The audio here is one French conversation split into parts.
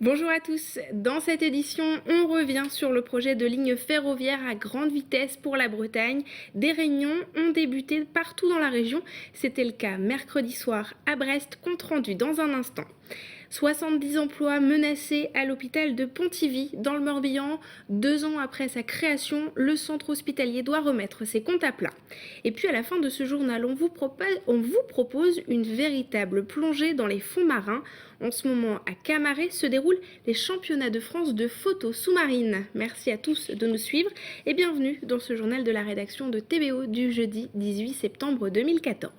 Bonjour à tous, dans cette édition, on revient sur le projet de ligne ferroviaire à grande vitesse pour la Bretagne. Des réunions ont débuté partout dans la région, c'était le cas mercredi soir à Brest, compte rendu dans un instant. 70 emplois menacés à l'hôpital de Pontivy dans le Morbihan. 2 ans après sa création, le centre hospitalier doit remettre ses comptes à plat. Et puis à la fin de ce journal, on vous propose une véritable plongée dans les fonds marins. En ce moment, à Camaret se déroulent les championnats de France de photo sous-marine. Merci à tous de nous suivre et bienvenue dans ce journal de la rédaction de TBO du jeudi 18 septembre 2014.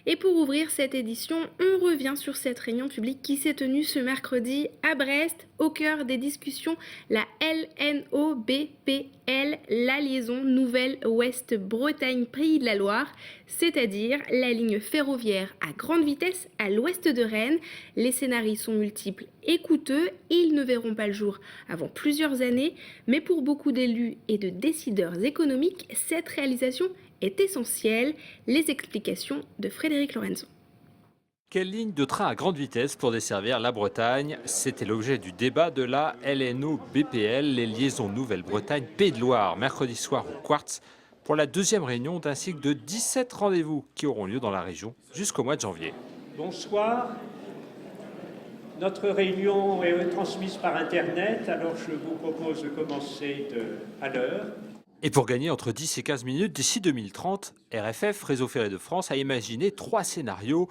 Et pour ouvrir cette édition, on revient sur cette réunion publique qui s'est tenue ce mercredi à Brest, au cœur des discussions, la LNOBPL, la liaison Nouvelle-Ouest Bretagne-Pays de la Loire, c'est-à-dire la ligne ferroviaire à grande vitesse à l'ouest de Rennes. Les scénarios sont multiples et coûteux, ils ne verront pas le jour avant plusieurs années, mais pour beaucoup d'élus et de décideurs économiques, cette réalisation est essentielle. Les explications de Frédéric Lorenzo. Quelle ligne de train à grande vitesse pour desservir la Bretagne? C'était l'objet du débat de la LNO-BPL, les liaisons Nouvelle-Bretagne-Pays de Loire, mercredi soir au Quartz, pour la deuxième réunion d'un cycle de 17 rendez-vous qui auront lieu dans la région jusqu'au mois de janvier. Bonsoir. Notre réunion est transmise par Internet, alors je vous propose de commencer à l'heure. Et pour gagner entre 10 et 15 minutes d'ici 2030, RFF, Réseau Ferré de France, a imaginé 3 scénarios,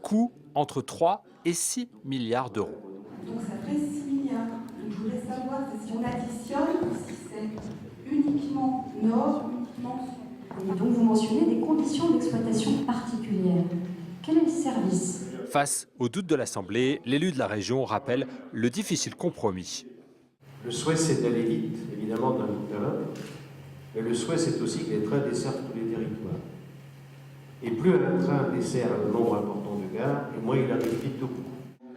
coût entre 3 et 6 milliards d'euros. Donc ça fait 6 milliards. Donc je voulais savoir si on additionne ou si c'est uniquement nord, uniquement sud. Et donc vous mentionnez des conditions d'exploitation particulières. Quel est le service ? Face aux doutes de l'Assemblée, l'élu de la région rappelle le difficile compromis. Le souhait, c'est d'aller vite, évidemment, d'un bout à l'autre. Mais le souhait, c'est aussi que les trains desservent tous les territoires. Et plus un train dessert un nombre important de gares, et moins il arrive vite au bout.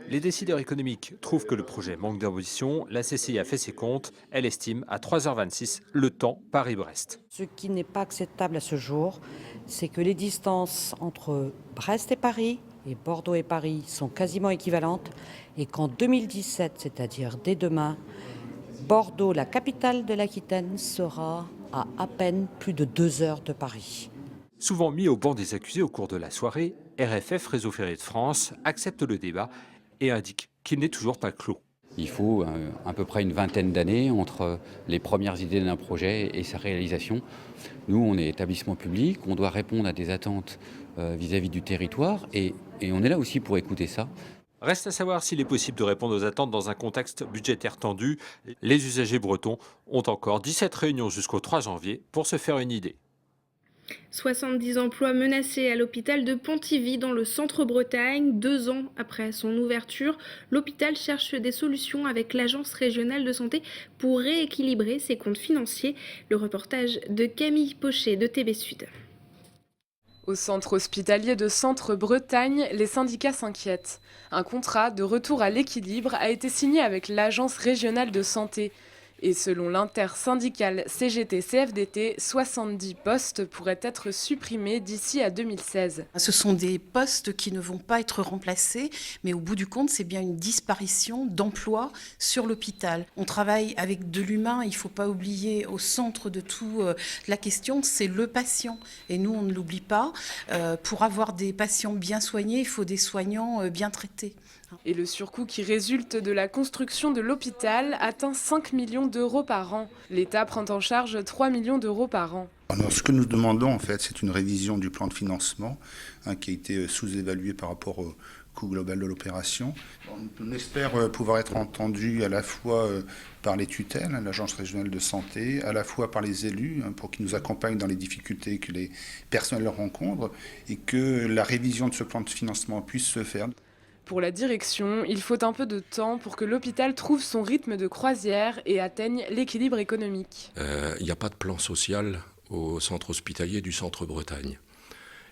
Les décideurs économiques trouvent que le projet manque d'ambition. La CCI a fait ses comptes. Elle estime à 3h26 le temps Paris-Brest. Ce qui n'est pas acceptable à ce jour, c'est que les distances entre Brest et Paris et Bordeaux et Paris sont quasiment équivalentes et qu'en 2017, c'est-à-dire dès demain, Bordeaux, la capitale de l'Aquitaine, sera à peine plus de 2 heures de Paris. Souvent mis au banc des accusés au cours de la soirée, RFF, Réseau Ferré de France, accepte le débat et indique qu'il n'est toujours pas clos. Il faut à peu près une vingtaine d'années entre les premières idées d'un projet et sa réalisation. Nous, on est établissement public, on doit répondre à des attentes vis-à-vis du territoire et on est là aussi pour écouter ça. Reste à savoir s'il est possible de répondre aux attentes dans un contexte budgétaire tendu. Les usagers bretons ont encore 17 réunions jusqu'au 3 janvier pour se faire une idée. 70 emplois menacés à l'hôpital de Pontivy dans le centre-Bretagne. 2 ans après son ouverture, l'hôpital cherche des solutions avec l'Agence régionale de santé pour rééquilibrer ses comptes financiers. Le reportage de Camille Pochet de TB Sud. Au centre hospitalier de Centre-Bretagne, les syndicats s'inquiètent. Un contrat de retour à l'équilibre a été signé avec l'Agence régionale de santé. Et selon l'intersyndicale CGT-CFDT, 70 postes pourraient être supprimés d'ici à 2016. Ce sont des postes qui ne vont pas être remplacés, mais au bout du compte, c'est bien une disparition d'emplois sur l'hôpital. On travaille avec de l'humain, il ne faut pas oublier, au centre de tout la question, c'est le patient. Et nous, on ne l'oublie pas. Pour avoir des patients bien soignés, il faut des soignants bien traités. Et le surcoût qui résulte de la construction de l'hôpital atteint 5 millions d'euros par an. L'État prend en charge 3 millions d'euros par an. Alors, ce que nous demandons, en fait, c'est une révision du plan de financement qui a été sous-évalué par rapport au coût global de l'opération. On espère pouvoir être entendu à la fois par les tutelles, l'Agence régionale de santé, à la fois par les élus, pour qu'ils nous accompagnent dans les difficultés que les personnels rencontrent, et que la révision de ce plan de financement puisse se faire. Pour la direction, il faut un peu de temps pour que l'hôpital trouve son rythme de croisière et atteigne l'équilibre économique. Il n'y a pas de plan social au centre hospitalier du Centre-Bretagne.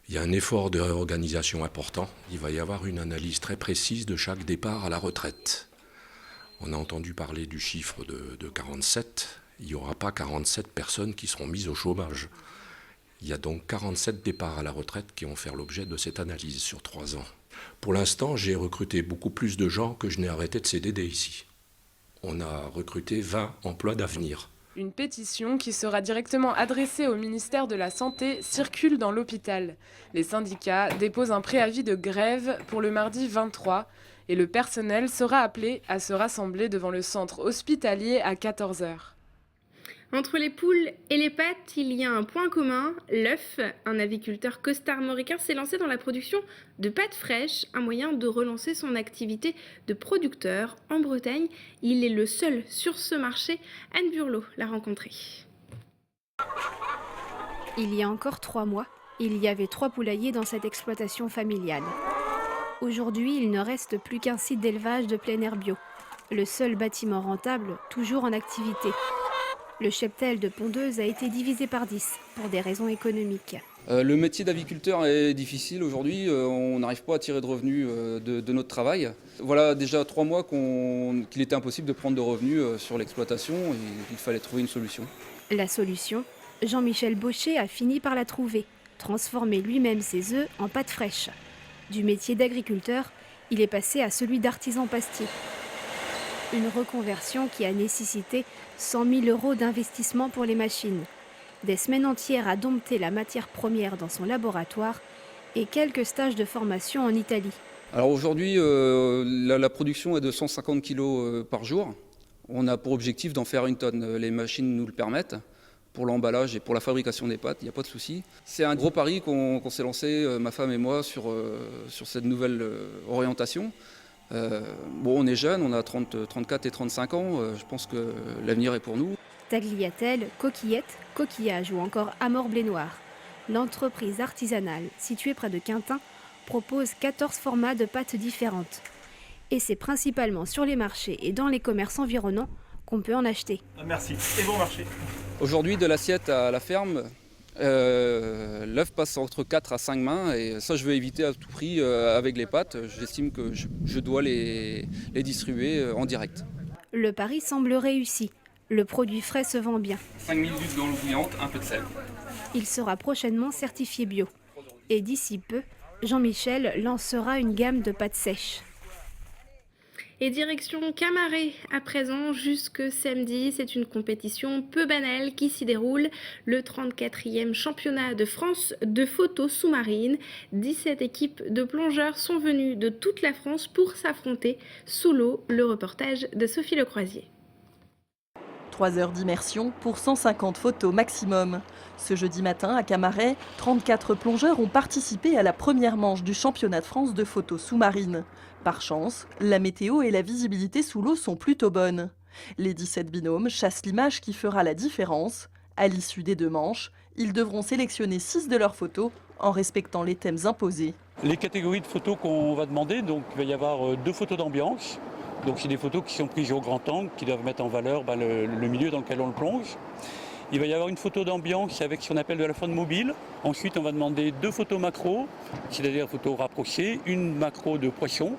Il y a un effort de réorganisation important. Il va y avoir une analyse très précise de chaque départ à la retraite. On a entendu parler du chiffre de 47. Il n'y aura pas 47 personnes qui seront mises au chômage. Il y a donc 47 départs à la retraite qui vont faire l'objet de cette analyse sur 3 ans. Pour l'instant, j'ai recruté beaucoup plus de gens que je n'ai arrêté de CDD ici. On a recruté 20 emplois d'avenir. Une pétition qui sera directement adressée au ministère de la Santé circule dans l'hôpital. Les syndicats déposent un préavis de grève pour le mardi 23 et le personnel sera appelé à se rassembler devant le centre hospitalier à 14 h. Entre les poules et les pâtes, il y a un point commun, l'œuf. Un aviculteur costarmoricain s'est lancé dans la production de pâtes fraîches, un moyen de relancer son activité de producteur en Bretagne. Il est le seul sur ce marché. Anne Burlot l'a rencontré. Il y a encore 3 mois, il y avait 3 poulaillers dans cette exploitation familiale. Aujourd'hui, il ne reste plus qu'un site d'élevage de plein air bio. Le seul bâtiment rentable, toujours en activité. Le cheptel de pondeuse a été divisé par 10 pour des raisons économiques. Le métier d'aviculteur est difficile aujourd'hui, on n'arrive pas à tirer de revenus de notre travail. Voilà déjà 3 mois qu'il était impossible de prendre de revenus sur l'exploitation et il fallait trouver une solution. La solution, Jean-Michel Baucher a fini par la trouver, transformer lui-même ses œufs en pâte fraîche. Du métier d'agriculteur, il est passé à celui d'artisan pastier. Une reconversion qui a nécessité 100 000 € d'investissement pour les machines, des semaines entières à dompter la matière première dans son laboratoire et quelques stages de formation en Italie. Alors aujourd'hui, la production est de 150 kg par jour. On a pour objectif d'en faire 1 tonne. Les machines nous le permettent. Pour l'emballage et pour la fabrication des pâtes, il n'y a pas de souci. C'est un gros pari qu'on s'est lancé, ma femme et moi, sur cette nouvelle orientation. On est jeunes, on a 34 et 35 ans, je pense que l'avenir est pour nous. Tagliatelle, coquillettes, coquillages ou encore amors-blé noir. L'entreprise artisanale, située près de Quintin, propose 14 formats de pâtes différentes. Et c'est principalement sur les marchés et dans les commerces environnants qu'on peut en acheter. Merci, et bon marché. Aujourd'hui, de l'assiette à la ferme, l'œuf passe entre 4 à 5 mains et ça je veux éviter à tout prix avec les pâtes. J'estime que je dois les distribuer en direct. Le pari semble réussi. Le produit frais se vend bien. 5 minutes dans l'eau bouillante, un peu de sel. Il sera prochainement certifié bio. Et d'ici peu, Jean-Michel lancera une gamme de pâtes sèches. Et direction Camaret à présent jusque samedi, c'est une compétition peu banale qui s'y déroule. Le 34e championnat de France de photo sous-marine. 17 équipes de plongeurs sont venues de toute la France pour s'affronter sous l'eau. Le reportage de Sophie Lecroisier. 3 heures d'immersion pour 150 photos maximum. Ce jeudi matin, à Camaret, 34 plongeurs ont participé à la première manche du championnat de France de photo sous-marine. Par chance, la météo et la visibilité sous l'eau sont plutôt bonnes. Les 17 binômes chassent l'image qui fera la différence. À l'issue des 2 manches, ils devront sélectionner 6 de leurs photos en respectant les thèmes imposés. Les catégories de photos qu'on va demander, donc il va y avoir 2 photos d'ambiance. Donc c'est des photos qui sont prises au grand angle, qui doivent mettre en valeur le milieu dans lequel on le plonge. Il va y avoir une photo d'ambiance avec ce qu'on appelle de la faune mobile. Ensuite, on va demander 2 photos macro, c'est-à-dire photos rapprochées, une macro de poisson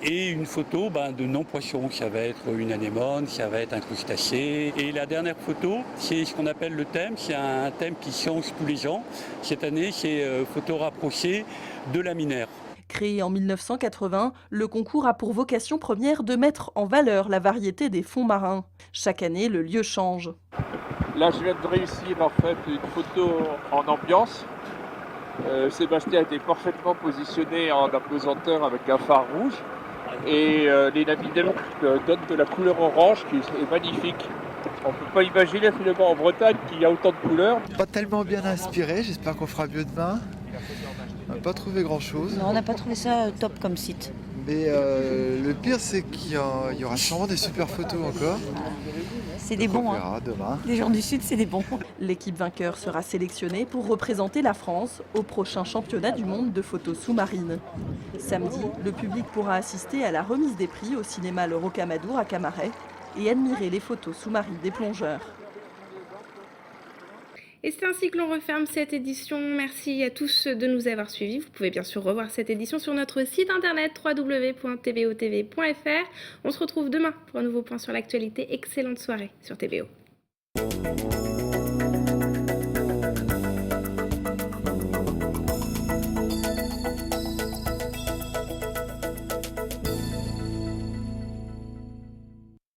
et une photo de non-poisson. Ça va être une anémone, ça va être un crustacé. Et la dernière photo, c'est ce qu'on appelle le thème. C'est un thème qui change tous les ans. Cette année, c'est photo rapprochée de laminaire. Créé en 1980, le concours a pour vocation première de mettre en valeur la variété des fonds marins. Chaque année, le lieu change. Là, je viens de réussir en fait une photo en ambiance. Sébastien a été parfaitement positionné en apesanteur avec un phare rouge. Et les laminaires donnent de la couleur orange qui est magnifique. On ne peut pas imaginer finalement en Bretagne qu'il y a autant de couleurs. Pas tellement bien inspiré, j'espère qu'on fera mieux demain. On n'a pas trouvé grand chose. Non, on n'a pas trouvé ça top comme site. Mais le pire c'est qu'il y aura sûrement des super photos encore. C'est des bons. On verra demain. Les gens du Sud, c'est des bons. L'équipe vainqueur sera sélectionnée pour représenter la France au prochain championnat du monde de photos sous-marines. Samedi, le public pourra assister à la remise des prix au cinéma Le Rocamadour à Camaret et admirer les photos sous-marines des plongeurs. Et c'est ainsi que l'on referme cette édition. Merci à tous de nous avoir suivis. Vous pouvez bien sûr revoir cette édition sur notre site internet www.tbotv.fr. On se retrouve demain pour un nouveau point sur l'actualité. Excellente soirée sur TBO.